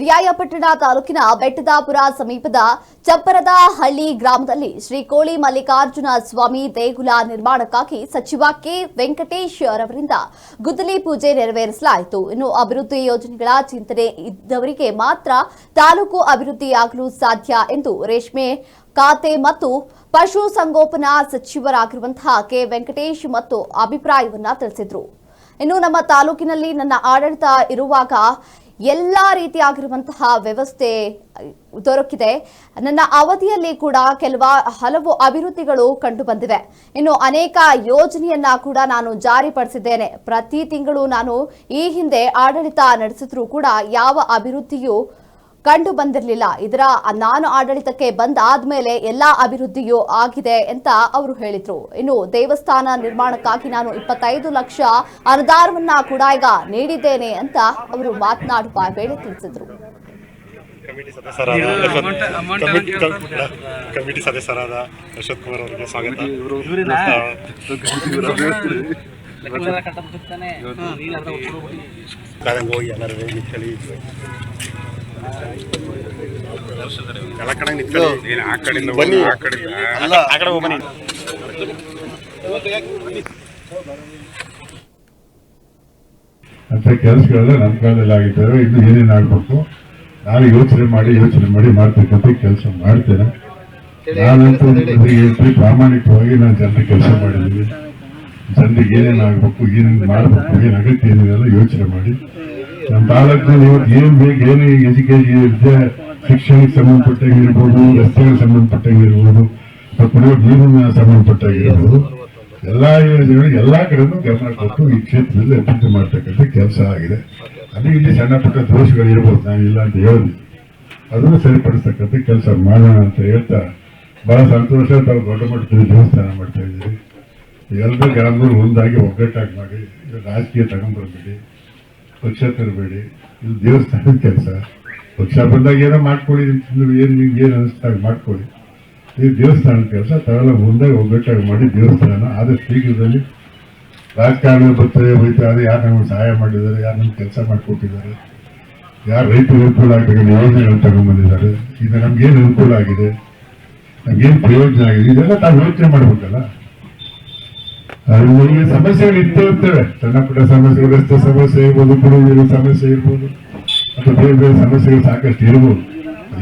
ರಿಯಾಯಪಟ್ಟಣ ತಾಲೂಕಿನ ಬೆಟ್ಟದಾಪುರ ಸಮೀಪದ ಚಪ್ಪರದ ಹಳ್ಳಿ ಗ್ರಾಮದಲ್ಲಿ ಶ್ರೀ ಕೋಳಿ ಮಲ್ಲಿಕಾರ್ಜುನ ಸ್ವಾಮಿ ದೇಗುಲ ನಿರ್ಮಾಣಕ್ಕಾಗಿ ಸಚಿವ ಕೆ ವೆಂಕಟೇಶ್ ಅವರಿಂದ ಗುದ್ದಲಿ ಪೂಜೆ ನೆರವೇರಿಸಲಾಯಿತು. ಇನ್ನು ಅಭಿವೃದ್ಧಿ ಯೋಜನೆಗಳ ಚಿಂತನೆ ಇದ್ದವರಿಗೆ ಮಾತ್ರ ತಾಲೂಕು ಅಭಿವೃದ್ಧಿಯಾಗಲು ಸಾಧ್ಯ ಎಂದು ರೇಷ್ಮೆ ಖಾತೆ ಮತ್ತು ಪಶು ಸಂಗೋಪನಾ ಸಚಿವರಾಗಿರುವಂತಹ ಕೆ ವೆಂಕಟೇಶ್ ಮತ್ತು ಅಭಿಪ್ರಾಯವನ್ನ ತಿಳಿಸಿದರು. ಇನ್ನು ನಮ್ಮ ತಾಲೂಕಿನಲ್ಲಿ ನನ್ನ ಆಡಳಿತ ಇರುವಾಗ ಎಲ್ಲಾ ರೀತಿಯಾಗಿರುವಂತಹ ವ್ಯವಸ್ಥೆ ದೊರಕಿದೆ. ನನ್ನ ಅವಧಿಯಲ್ಲಿ ಕೂಡ ಹಲವು ಅಭಿವೃದ್ಧಿಗಳು ಕಂಡು ಬಂದಿವೆ. ಇನ್ನು ಅನೇಕ ಯೋಜನೆಯನ್ನ ಕೂಡ ನಾನು ಜಾರಿಪಡಿಸಿದ್ದೇನೆ. ಪ್ರತಿ ತಿಂಗಳು ನಾನು ಈ ಹಿಂದೆ ಆಡಳಿತ ನಡೆಸಿದ್ರೂ ಕೂಡ ಯಾವ ಅಭಿವೃದ್ಧಿಯೂ ಕಂಡು ಬಂದಿರಲಿಲ್ಲ. ಇದರ ನಾನು ಆಡಳಿತಕ್ಕೆ ಬಂದಾದ್ಮೇಲೆ ಎಲ್ಲಾ ಅಭಿವೃದ್ಧಿಯೂ ಆಗಿದೆ ಅಂತ ಅವರು ಹೇಳಿದ್ರು. ಇನ್ನು ದೇವಸ್ಥಾನ ನಿರ್ಮಾಣಕ್ಕಾಗಿ ನಾನು 25 ಲಕ್ಷ ಅನುದಾನವನ್ನ ಕೂಡ ಈಗ ನೀಡಿದ್ದೇನೆ ಅಂತ ಅವರು ಮಾತನಾಡುವ ವೇಳೆ ತಿಳಿಸಿದ್ರು. ಕಮಿಟಿ ಸದಸ್ಯರಾದ ಅಶೋಕ್ ಕುಮಾರ್ ಅವರಿಗೆ ಸ್ವಾಗತ. ಎಲ್ಲ ಕಡೆ ನಿಂತ್ಕೊಳ್ಳಿ. ಆ ಕಡೆಯಿಂದ ಬನ್ನಿ, ಆ ಕಡೆ ಬನ್ನಿ. ಅಂತ ಕೆಲಸಗಳೆಲ್ಲ ನಮ್ಮ ಕಾಲದಲ್ಲಿ ಆಗಿದ್ದಾವೆ. ಇನ್ನು ಏನೇನು ಆಗ್ಬೇಕು ನಾನು ಯೋಚನೆ ಮಾಡಿ ಮಾಡ್ತಕ್ಕಂಥ ಕೆಲಸ ಮಾಡ್ತೇನೆ. ನಾನಂತೂ ಹೇಳ್ತೀವಿ, ಪ್ರಾಮಾಣಿಕವಾಗಿ ನಾನು ಜನರಿಗೆ ಕೆಲಸ ಮಾಡಿದ್ದೀವಿ. ಜನರಿಗೆ ಏನೇನು ಆಗ್ಬೇಕು, ಏನೇನು ಮಾಡ್ಬೇಕು, ಏನು ಅಗತ್ಯ ಏನಿದೆಲ್ಲ ಯೋಚನೆ ಮಾಡಿ ನಮ್ಮ ತಾಲೂಕಿನಲ್ಲಿ ಇವತ್ತು ಏನ್ ಬೇಕು, ಏನು ಎಜುಕೇಶನ್ ವಿದ್ಯೆ ಶಿಕ್ಷಣಕ್ಕೆ ಸಂಬಂಧಪಟ್ಟಾಗಿರ್ಬೋದು, ರಸ್ತೆಗಳಿಗೆ ಸಂಬಂಧಪಟ್ಟಾಗಿರ್ಬೋದು, ಕುಡಿಯೋ ನೀರಿನ ಸಂಬಂಧಪಟ್ಟಾಗಿರ್ಬೋದು, ಎಲ್ಲಾ ಯೋಜನೆಗಳು ಎಲ್ಲಾ ಕಡೆನೂ ಗಮನ ಕೊಟ್ಟು ಈ ಕ್ಷೇತ್ರದಲ್ಲಿ ಅಭಿವೃದ್ಧಿ ಮಾಡ್ತಕ್ಕಂಥ ಕೆಲಸ ಆಗಿದೆ. ಅದೇ ಇಲ್ಲಿ ಸಣ್ಣ ಪುಟ್ಟ ದೋಷಗಳಿರ್ಬೋದು, ನಾವಿಲ್ಲ ಅಂತ ಹೇಳಿದ್ವಿ, ಅದನ್ನು ಸರಿಪಡಿಸ್ತಕ್ಕಂಥ ಕೆಲಸ ಮಾಡೋಣ ಅಂತ ಹೇಳ್ತಾ ಬಹಳ ಸಂತೋಷ. ತಾವು ದೊಡ್ಡ ಮಟ್ಟದಲ್ಲಿ ದೇವಸ್ಥಾನ ಮಾಡ್ತಾ ಇದ್ದೀರಿ. ಎಲ್ಲರೂ ಗ್ರಾಮಗಳು ಒಂದಾಗಿ ಒಗ್ಗಟ್ಟಾಗಿ ಮಾಡಿ, ರಾಜಕೀಯ ತಗೊಂಡ್ಬರ್ಬೇಡಿ, ಪಕ್ಷ ತರಬೇಡಿ. ಇದು ದೇವಸ್ಥಾನದ ಕೆಲಸ. ಪಕ್ಷ ಬಂದಾಗ ಏನೋ ಮಾಡ್ಕೊಳ್ಳಿ, ಏನು ಅನಿಸ್ದಾಗ ಮಾಡ್ಕೊಳ್ಳಿ. ಇದು ದೇವಸ್ಥಾನದ ಕೆಲಸ. ತಾವೆಲ್ಲ ಮುಂದಾಗಿ ಒಗ್ಗಟ್ಟಾಗಿ ಮಾಡಿ ದೇವಸ್ಥಾನ ಆದಷ್ಟು ಶೀಘ್ರದಲ್ಲಿ ರಾಜಕಾರಣ ಬರ್ತದೆ ಹೋಯ್ತಾರೆ. ಯಾರು ನಮಗೆ ಸಹಾಯ ಮಾಡಿದ್ದಾರೆ, ಯಾರು ನಮ್ಗೆ ಕೆಲಸ ಮಾಡಿಕೊಟ್ಟಿದ್ದಾರೆ, ಯಾರು ರೈತರು ಅನುಕೂಲ ಆಗಬೇಕಂತ ಯೋಜನೆಗಳು ತಗೊಂಡ್ಬಂದಿದ್ದಾರೆ, ಈಗ ನಮ್ಗೇನು ಅನುಕೂಲ ಆಗಿದೆ, ನಮ್ಗೇನು ಪ್ರಯೋಜನ ಆಗಿದೆ, ಇದೆಲ್ಲ ತಾವು ಯೋಚನೆ ಮಾಡ್ಬೇಕಲ್ಲ. ನಮಗೆ ಸಮಸ್ಯೆಗಳು ಇರ್ತೇ ಇರ್ತವೆ. ಸಣ್ಣ ಪುಟ್ಟ ಸಮಸ್ಯೆಗಳು, ರಸ್ತೆ ಸಮಸ್ಯೆ ಇರ್ಬೋದು, ಕುಡಿಯುವ ಸಮಸ್ಯೆ ಇರ್ಬೋದು, ಅಥವಾ ಬೇರೆ ಬೇರೆ ಸಮಸ್ಯೆಗಳು ಸಾಕಷ್ಟು ಇರ್ಬೋದು.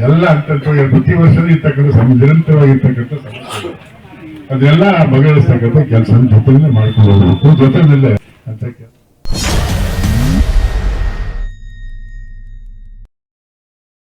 ಎಲ್ಲ ಹಂತವಾಗಿ ಪ್ರತಿ ವರ್ಷದ ಇರ್ತಕ್ಕಂಥ ನಿರಂತರವಾಗಿರ್ತಕ್ಕಂಥ ಸಮಸ್ಯೆಗಳು ಅದೆಲ್ಲ ಬಗೆಹರಿಸ್ತಕ್ಕಂಥ ಕೆಲಸ ಜೊತೆಯಲ್ಲೇ ಮಾಡ್ಕೊಂಡು ಹೋಗ್ಬೇಕು. ಜೊತೆಯಲ್ಲೇ ಅಂತ